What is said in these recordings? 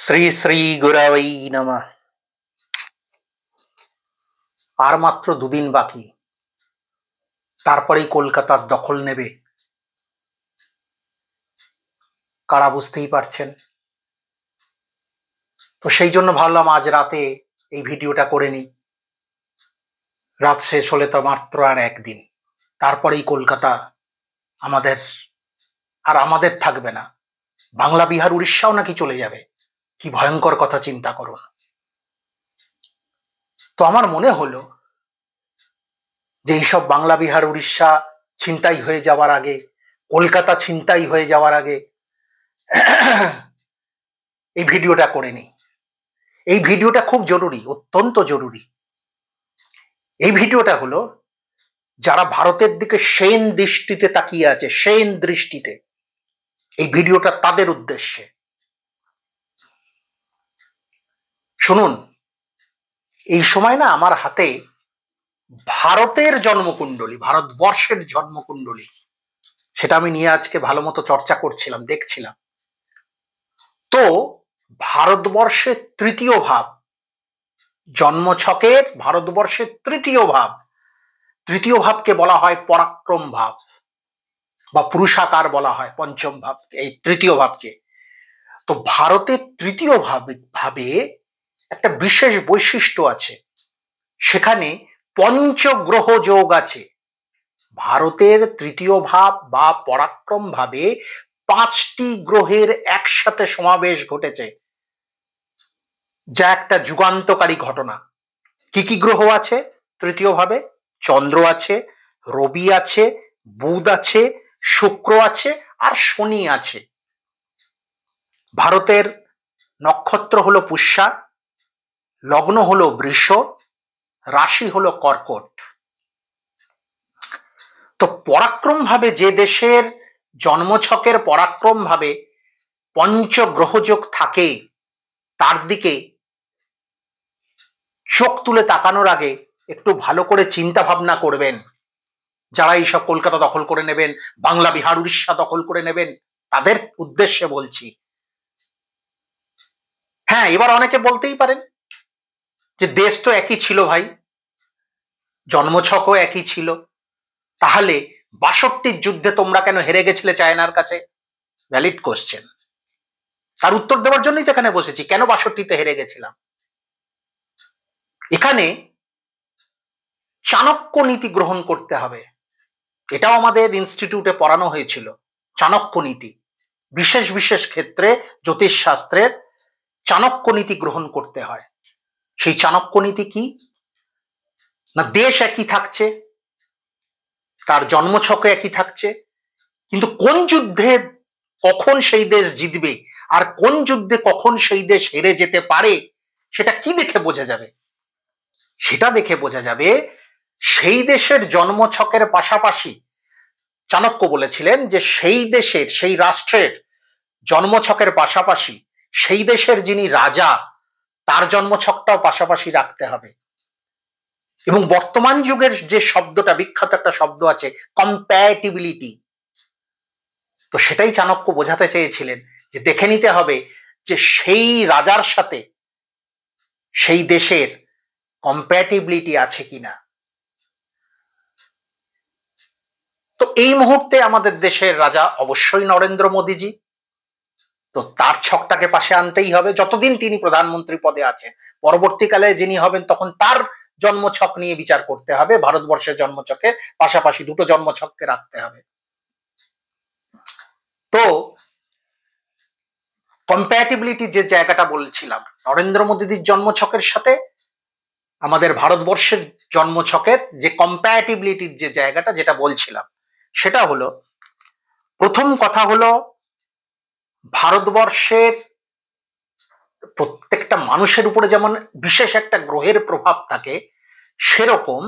শ্রী শ্রী গুরুই নমঃ। আর মাত্র দুদিন বাকি, তারপরেই কলকাতার দখল নেবে কারা, বুঝতেই পারছেন। তো সেই জন্য ভাবলাম আজ রাতে এই ভিডিওটা করে নিই। রাত শেষ হলে তো মাত্র আর একদিন, তারপরেই কলকাতা আমাদের থাকবে না, বাংলা, বিহার, উড়িষ্যাও নাকি চলে যাবে। কি ভয়ঙ্কর কথা, চিন্তা করুন। তো আমার মনে হলো যে এইসব বাংলা, বিহার, উড়িষ্যা ছিনতাই হয়ে যাওয়ার আগে, কলকাতা ছিনতাই হয়ে যাওয়ার আগে এই ভিডিওটা করে নিই। এই ভিডিওটা খুব জরুরি, অত্যন্ত জরুরি। এই ভিডিওটা হলো যারা ভারতের দিকে সেন দৃষ্টিতে তাকিয়ে আছে, সেন দৃষ্টিতে, এই ভিডিওটা তাদের উদ্দেশ্যে। শুনুন, এই সময় না আমার হাতে ভারতের জন্মকুণ্ডলী, ভারতবর্ষের জন্মকুণ্ডলী, সেটা আমি নিয়ে আজকে ভালো মতো চর্চা করছিলাম, দেখছিলাম। তো ভারতবর্ষের তৃতীয় ভাব, জন্মছকের ভারতবর্ষের তৃতীয় ভাব, তৃতীয় ভাবকে বলা হয় পরাক্রম ভাব বা পুরুষাকার বলা হয় পঞ্চম ভাব, এই তৃতীয় ভাবকে। তো ভারতের তৃতীয় ভাবে একটা বিশেষ বৈশিষ্ট্য আছে, সেখানে পঞ্চগ্রহ যোগ আছে। ভারতের তৃতীয় ভাব বা পরাক্রম ভাবে 5টি গ্রহের একসাথে সমাবেশ ঘটেছে, যা একটা যুগান্তকারী ঘটনা। কি কি গ্রহ আছে তৃতীয় ভাবে? চন্দ্র আছে, রবি আছে, বুধ আছে, শুক্র আছে, আর শনি আছে। ভারতের নক্ষত্র হলো পুষ্যা, লগ্ন হলো বৃষ, রাশি হলো কর্কট। তো পরাক্রম ভাবে যে দেশের জন্মছকের পরাক্রম ভাবে পঞ্চগ্রহযোগ থাকে, তার দিকে চোখ তুলে তাকানোর আগে একটু ভালো করে চিন্তা ভাবনা করবেন। যারা এইসব কলকাতা দখল করে নেবেন, বাংলা, বিহার, উড়িষ্যা দখল করে নেবেন, তাদের উদ্দেশ্যে বলছি। হ্যাঁ, এবার অনেকে বলতেই পারেন যে দেশ তো একই ছিল ভাই, জন্মছকও একই ছিল, তাহলে 62 যুদ্ধে তোমরা কেন হেরে গেছিলে চায়নার কাছে? Valid question. তার উত্তর দেওয়ার জন্যই তো এখানে বসেছি, কেন 62তে হেরে গেছিলাম। এখানে চাণক্য নীতি গ্রহণ করতে হবে। এটাও আমাদের ইনস্টিটিউটে পড়ানো হয়েছিল, চাণক্য নীতি। বিশেষ বিশেষ ক্ষেত্রে জ্যোতিষ শাস্ত্রের চাণক্য নীতি গ্রহণ করতে হয়। সেই চাণক্য নীতি কি না, দেশ একই থাকছে, তার জন্মছকে একই থাকছে, কিন্তু কোন যুদ্ধে কখন সেই দেশ জিতবে আর কোন যুদ্ধে কখন সেই দেশ হেরে যেতে পারে, সেটা কি দেখে বোঝা যাবে? সেটা দেখে বোঝা যাবে সেই দেশের জন্মছকের পাশাপাশি চাণক্য বলেছিলেন যে সেই দেশের, সেই রাষ্ট্রের জন্মছকের পাশাপাশি সেই দেশের যিনি রাজা, তার জন্মছকটাও পাশাপাশি রাখতে হবে। এবং বর্তমান যুগের যে শব্দটা, বিখ্যাত একটা শব্দ আছে কম্প্যাটিবিলিটি, তো সেটাই চাণক্য বোঝাতে চেয়েছিলেন যে দেখে নিতে হবে যে সেই রাজার সাথে সেই দেশের কম্প্যাটিবিলিটি আছে কিনা। তো এই মুহূর্তে আমাদের দেশের রাজা অবশ্যই নরেন্দ্র মোদীজি। তো তার ছকটাকে পাশে আনতেই হবে, যতদিন তিনি প্রধানমন্ত্রী পদে আছেন। পরবর্তীকালে যিনি হবেন তখন তার জন্মছক নিয়ে বিচার করতে হবে, ভারতবর্ষের জন্মছকের পাশাপাশি দুটো জন্মছককে রাখতে হবে। তো কম্প্যাটিবিলিটি যে জায়গাটা বলছিলাম, নরেন্দ্র মোদীর জন্মছকের সাথে আমাদের ভারতবর্ষের জন্মছকের যে কম্প্যাটিবিলিটির যে জায়গাটা, যেটা বলছিলাম, সেটা হলো, প্রথম কথা হলো ভারতবর্ষের প্রত্যেকটা মানুষের উপরে যেমন বিশেষ একটা গ্রহের প্রভাব থাকে, সেরকম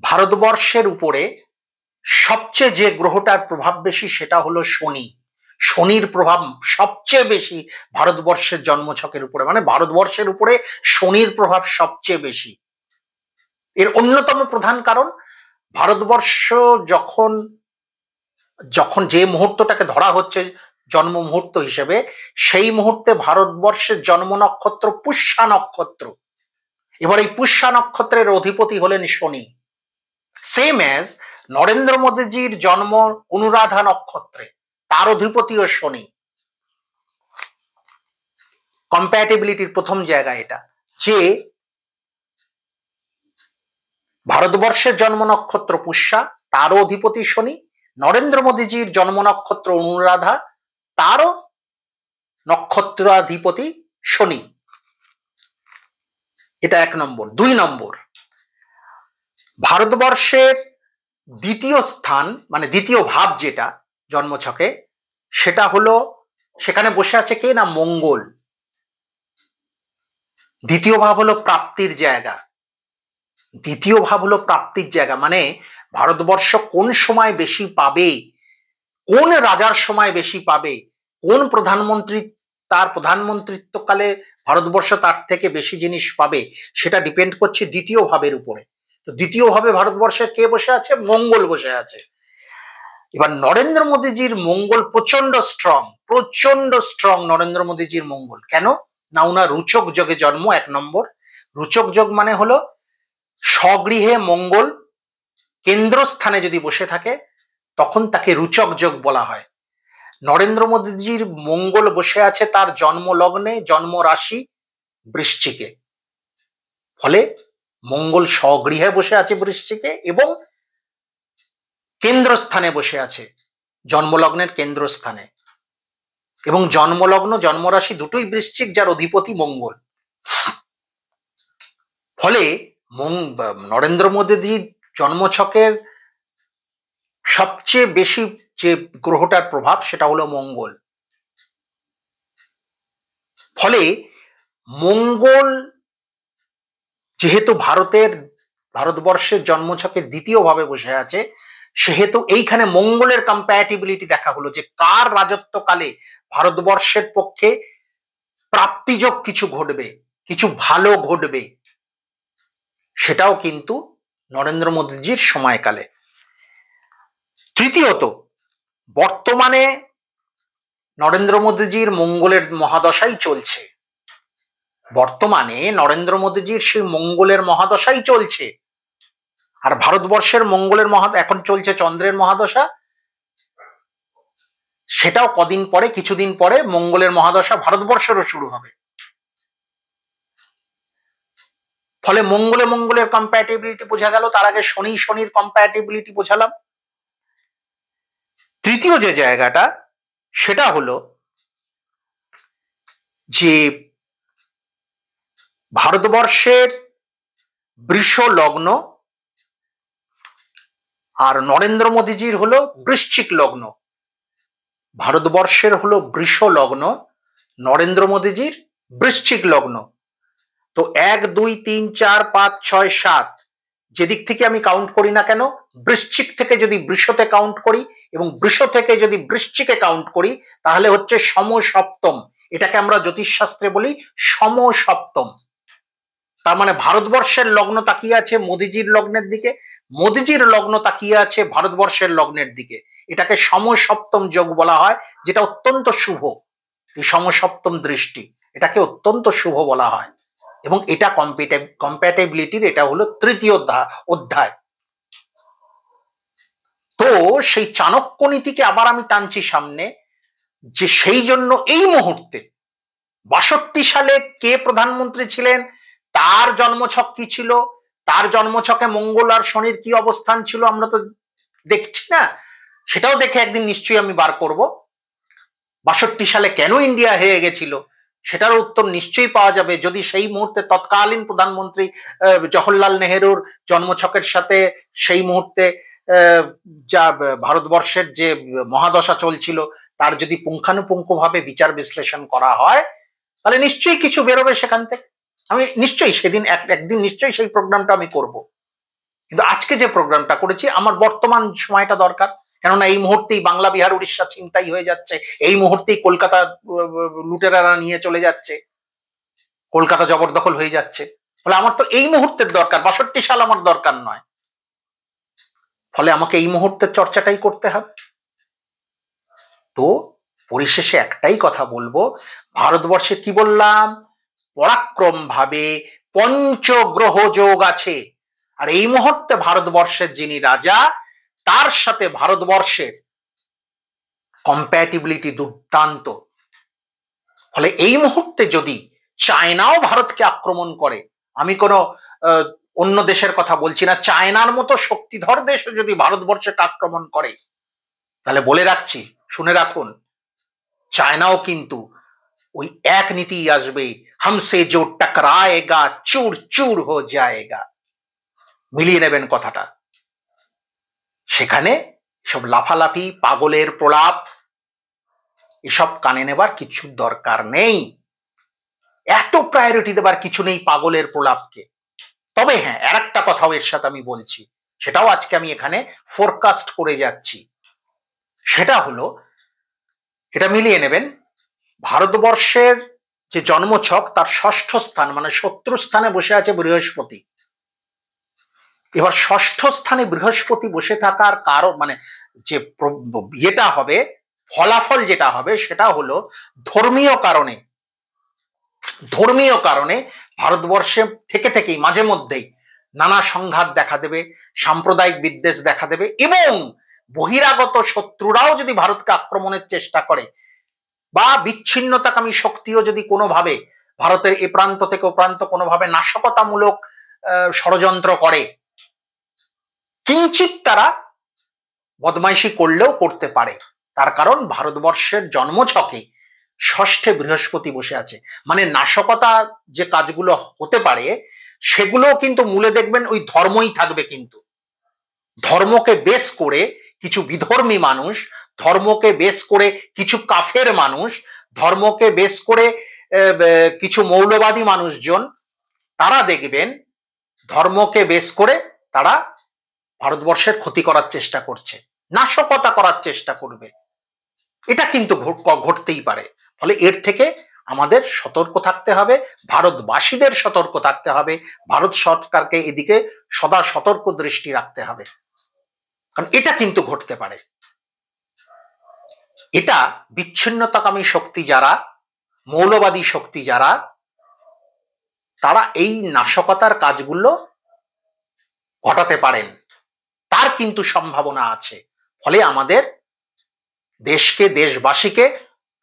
ভারতবর্ষের উপরে সবচেয়ে যে গ্রহটার প্রভাব বেশি সেটা হলো শনি। শনির প্রভাব সবচেয়ে বেশি ভারতবর্ষের জন্মছকের উপরে, মানে ভারতবর্ষের উপরে শনির প্রভাব সবচেয়ে বেশি। এর অন্যতম প্রধান কারণ, ভারতবর্ষ যখন যে মুহূর্তটাকে ধরা হচ্ছে জন্ম মুহূর্ত হিসেবে, সেই মুহূর্তে ভারতবর্ষের জন্ম নক্ষত্র পুষ্যা নক্ষত্র। এবার এই পুষ্যা নক্ষত্রের অধিপতি হলেন শনি। সেম অ্যাজ নরেন্দ্র মোদীজির জন্ম অনুরাধা নক্ষত্রে, তার অধিপতিও শনি। কম্প্যাটিবিলিটির প্রথম জায়গা এটা, যে ভারতবর্ষের জন্ম নক্ষত্র পুষ্যা, তারও অধিপতি শনি। নরেন্দ্র মোদীজির জন্ম নক্ষত্র অনুরাধা, তারও নক্ষত্রাধিপতি শনি। এটা 1 নম্বর। 2 নম্বর, ভারতবর্ষের দ্বিতীয় স্থান মানে দ্বিতীয় ভাব যেটা জন্মছকে, সেটা হলো, সেখানে বসে আছে কে না মঙ্গল। দ্বিতীয় ভাব হলো প্রাপ্তির জায়গা। দ্বিতীয় ভাব হলো প্রাপ্তির জায়গা, মানে ভারতবর্ষ কোন সময় বেশি পাবে, কোন রাজার সময় বেশি পাবে, কোন প্রধানমন্ত্রী তার প্রধানমন্ত্রিত্বকালে ভারতবর্ষ তার থেকে বেশি জিনিস পাবে, সেটা ডিপেন্ড করছে দ্বিতীয় ভাবের উপরে। তো দ্বিতীয় ভাবে ভারতবর্ষের কে বসে আছে? মঙ্গল বসে আছে। এবার নরেন্দ্র মোদীজির মঙ্গল প্রচন্ড স্ট্রং নরেন্দ্র মোদীজির মঙ্গল। কেন না? উনার রুচক যোগে জন্ম। 1 নম্বর, রুচক যোগ মানে হলো স্বগৃহে মঙ্গল কেন্দ্রস্থানে যদি বসে থাকে তখন তাকে রুচক যোগ বলা হয়। নরেন্দ্র মোদীজির মঙ্গল বসে আছে তার জন্ম লগ্নে, জন্ম রাশি বৃশ্চিকে। ফলে মঙ্গল স্বগৃহে বসে আছে বৃশ্চিকে এবং কেন্দ্রস্থানে বসে আছে, জন্মলগ্নের কেন্দ্রস্থানে। এবং জন্মলগ্ন জন্মরাশি দুটোই বৃশ্চিক, যার অধিপতি মঙ্গল। ফলে নরেন্দ্র মোদীজির জন্মছকের সবচেয়ে বেশি যে গ্রহটার প্রভাব সেটা হলো মঙ্গল। ফলে মঙ্গল যেহেতু ভারতবর্ষের জন্মছকে দ্বিতীয় ভাবে বসে আছে, সেহেতু এইখানে মঙ্গলের কম্প্যাটিবিলিটি দেখা হলো, যে কার রাজত্বকালে ভারতবর্ষের পক্ষে প্রাপ্তিযোগ কিছু ঘটবে, কিছু ভালো ঘটবে, সেটাও কিন্তু নরেন্দ্র মোদীজির সময়কালে। তৃতীয়ত, বর্তমানে নরেন্দ্র মোদীজির মঙ্গলের মহাদশাই চলছে। বর্তমানে নরেন্দ্র মোদীজির সেই মঙ্গলের মহাদশাই চলছে। আর ভারতবর্ষের মঙ্গলের এখন চলছে চন্দ্রের মহাদশা। সেটাও কদিন পরে, কিছুদিন পরে মঙ্গলের মহাদশা ভারতবর্ষেরও শুরু হবে। ফলে মঙ্গলের কম্প্যাটিবিলিটি বোঝা গেল। তার আগে শনির কম্প্যাটিবিলিটি বোঝালাম। তৃতীয় যে জায়গাটা, সেটা হলো যে ভারতবর্ষের বৃষ লগ্ন আর নরেন্দ্র মোদীজির হলো বৃশ্চিক লগ্ন। ভারতবর্ষের হলো বৃষ লগ্ন, নরেন্দ্র মোদীজির বৃশ্চিক লগ্ন। তো 1 2 3 4 5 6 7 যেদিক থেকে আমি কাউন্ট করি না কেন, বৃশ্চিক থেকে যদি বৃষতে কাউন্ট করি এবং বৃষ থেকে যদি বৃশ্চিকে কাউন্ট করি, তাহলে হচ্ছে সমসপ্তম। এটাকে আমরা জ্যোতিষশাস্ত্রে বলি সমসপ্তম। তার মানে ভারতবর্ষের লগ্ন তাকিয়ে আছে মোদীজির লগ্নের দিকে, মোদীজির লগ্ন তাকিয়ে আছে ভারতবর্ষের লগ্নের দিকে। এটাকে সমসপ্তম যোগ বলা হয়, যেটা অত্যন্ত শুভ। এই সমসপ্তম দৃষ্টি, এটাকে অত্যন্ত শুভ বলা হয়। এবং এটা কম্প্যাটিবিলিটির এটা হলো তৃতীয় অধ্যায়। তো সেই চাণক্য নীতিকে আবার আমি টানছি সামনে, যে সেই জন্য এই মুহূর্তে 62 সালে কে প্রধানমন্ত্রী ছিলেন, তার জন্মছক কি ছিল, তার জন্মছকে মঙ্গল আর শনির কি অবস্থান ছিল আমরা তো দেখছি না। সেটাও দেখে একদিন নিশ্চয়ই আমি বার করব। 62 সালে কেন ইন্ডিয়া হেরে গেছিল সেটার উত্তর নিশ্চয়ই পাওয়া যাবে যদি সেই মুহূর্তে তৎকালীন প্রধানমন্ত্রী জওহরলাল নেহেরুর জন্মছকের সাথে সেই মুহূর্তে যা ভারতবর্ষের যে মহাদশা চলছিল তার যদি পুঙ্খানুপুঙ্খভাবে বিচার বিশ্লেষণ করা হয়, তাহলে নিশ্চয়ই কিছু বেরোবে সেখান থেকে। আমি নিশ্চয়ই সেদিন একদিন নিশ্চয়ই সেই প্রোগ্রামটা আমি করব। কিন্তু আজকে যে প্রোগ্রামটা করেছি আমার বর্তমান সময়টা দরকার, কেননা এই মুহূর্তেই বাংলা বিহার উড়িষ্যা ছিনতাই হয়ে যাচ্ছে, এই মুহূর্তেই কলকাতা লুটেরারা নিয়ে চলে যাচ্ছে, কলকাতা জবরদখল হয়ে যাচ্ছে। ফলে আমার তো এই মুহূর্তের দরকার, 62 সাল আমার দরকার নয়। ফলে আমাকে এই মুহূর্তের চর্চাটাই করতে হবে। তো পরিশেষে একটাই কথা বলবো, ভারতবর্ষে কি বললাম, পরাক্রম ভাবে পঞ্চগ্রহ যোগ আছে। আর এই মুহূর্তে ভারতবর্ষের যিনি রাজা, তার সাথে ভারতবর্ষের কম্প্যাটিবিলিটি দুর্দান্ত। ফলে এই মুহূর্তে যদি চায়নাও ভারতকে আক্রমণ করে, আমি কোনো অন্য দেশের কথা বলছি না, চায়নার মতো শক্তিধর দেশ যদি ভারতবর্ষকে আক্রমণ করে, তাহলে বলে রাখছি, শুনে রাখুন, চায়নাও কিন্তু ওই এক নীতি আসবে, হামসে জো টকরায়েগা চুর চুর হো যায়েগা। মিলিয়ে নেবেন কথাটা। সেখানে সব লাফালাফি, পাগলের প্রলাপ, এসব কানে নেবার কিছু দরকার নেই, এত প্রায়োরিটি দেবার কিছু নেই পাগলের প্রলাপকে। তবে হ্যাঁ, আর একটা কথাও এর সাথে আমি বলছি, সেটাও আজকে আমি এখানে ফোরকাস্ট করে যাচ্ছি। সেটা হলো, এটা মিলিয়ে নেবেন, ভারতবর্ষের যে জন্মছক তার ষষ্ঠ স্থান মানে শত্রু স্থানে বসে আছে বৃহস্পতি। এবার ষষ্ঠ স্থানে বৃহস্পতি বসে থাকার কারণ মানে যে ইয়েটা হবে, ফলাফল যেটা হবে সেটা হলো ধর্মীয় কারণে ভারতবর্ষে থেকেই মাঝে মধ্যেই নানা সংঘাত দেখা দেবে, সাম্প্রদায়িক বিদ্বেষ দেখা দেবে, এবং বহিরাগত শত্রুরাও যদি ভারতকে আক্রমণের চেষ্টা করে বা বিচ্ছিন্নতাকামী শক্তিও যদি কোনোভাবে ভারতের এ প্রান্ত থেকে ও প্রান্ত কোনোভাবে নাশকতামূলক ষড়যন্ত্র করে, কিঞ্চিত তারা বদমাইশি করলেও করতে পারে। তার কারণ ভারতবর্ষের জন্মছকে ষষ্ঠে বৃহস্পতি বসে আছে, মানে নাশকতা যে কাজগুলো হতে পারে সেগুলো কিন্তু মূলে দেখবেন ওই ধর্মই থাকবে। কিন্তু ধর্মকে বেস করে কিছু বিধর্মী মানুষ, ধর্মকে বেস করে কিছু কাফের মানুষ, ধর্মকে বেস করে কিছু মৌলবাদী মানুষজন, তারা দেখবেন ধর্মকে বেস করে তারা ভারতবর্ষের ক্ষতি করার চেষ্টা করছে, নাশকতা করার চেষ্টা করবে। এটা কিন্তু ঘটতেই পারে। ফলে এর থেকে আমাদের সতর্ক থাকতে হবে, ভারতবাসীদের সতর্ক থাকতে হবে, ভারত সরকারকে এদিকে সদা সতর্ক দৃষ্টি রাখতে হবে, কারণ এটা কিন্তু ঘটতে পারে। এটা বিচ্ছিন্নতাকামী শক্তি যারা, মৌলবাদী শক্তি যারা, তারা এই নাশকতার কাজগুলো ঘটাতে পারেন, তার কিন্তু সম্ভাবনা আছে। ফলে আমাদের দেশকে, দেশবাসীকে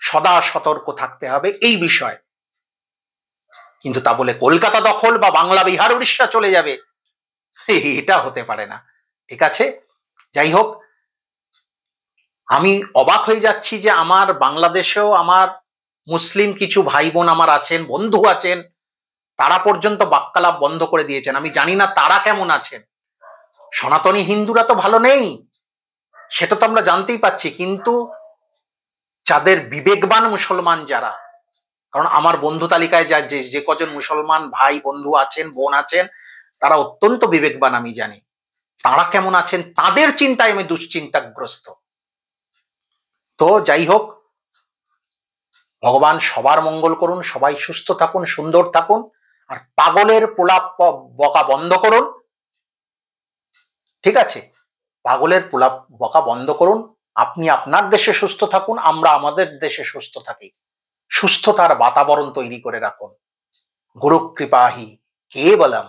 সদা সতর্ক থাকতে হবে এই বিষয়ে। কিন্তু তা বলে কলকাতা দখল বা বাংলা, বিহার, উড়িষ্যা চলে যাবে, এটা হতে পারে না। ঠিক আছে, যাই হোক, আমি অবাক হয়ে যাচ্ছি যে আমার বাংলাদেশেও আমার মুসলিম কিছু ভাই বোন আমার আছেন, বন্ধু আছেন, তারা পর্যন্ত বাক্যালাপ বন্ধ করে দিয়েছেন। আমি জানি না তারা কেমন আছেন। সনাতনী হিন্দুরা তো ভালো নেই, সেটা তো আমরা জানতেই পাচ্ছি, কিন্তু যাদের বিবেকবান মুসলমান যারা, কারণ আমার বন্ধু তালিকায় যে কজন মুসলমান ভাই বন্ধু আছেন, বোন আছেন, তারা অত্যন্ত বিবেকবান, আমি জানি তারা কেমন আছেন, তাদের চিন্তায় আমি দুশ্চিন্তাগ্রস্ত। তো যাই হোক, ভগবান সবার মঙ্গল করুন, সবাই সুস্থ থাকুন, সুন্দর থাকুন, আর পাগলের প্রলাপ বকা বন্ধ করুন। ঠিক আছে, পাগলের প্রলাপ বকা বন্ধ করুন। আপনি আপনার দেশে সুস্থ থাকুন, আমরা আমাদের দেশে সুস্থ থাকি, সুস্থতার বাতাবরণ তৈরি করে রাখুন। গুরু কৃপাহি কেবলম।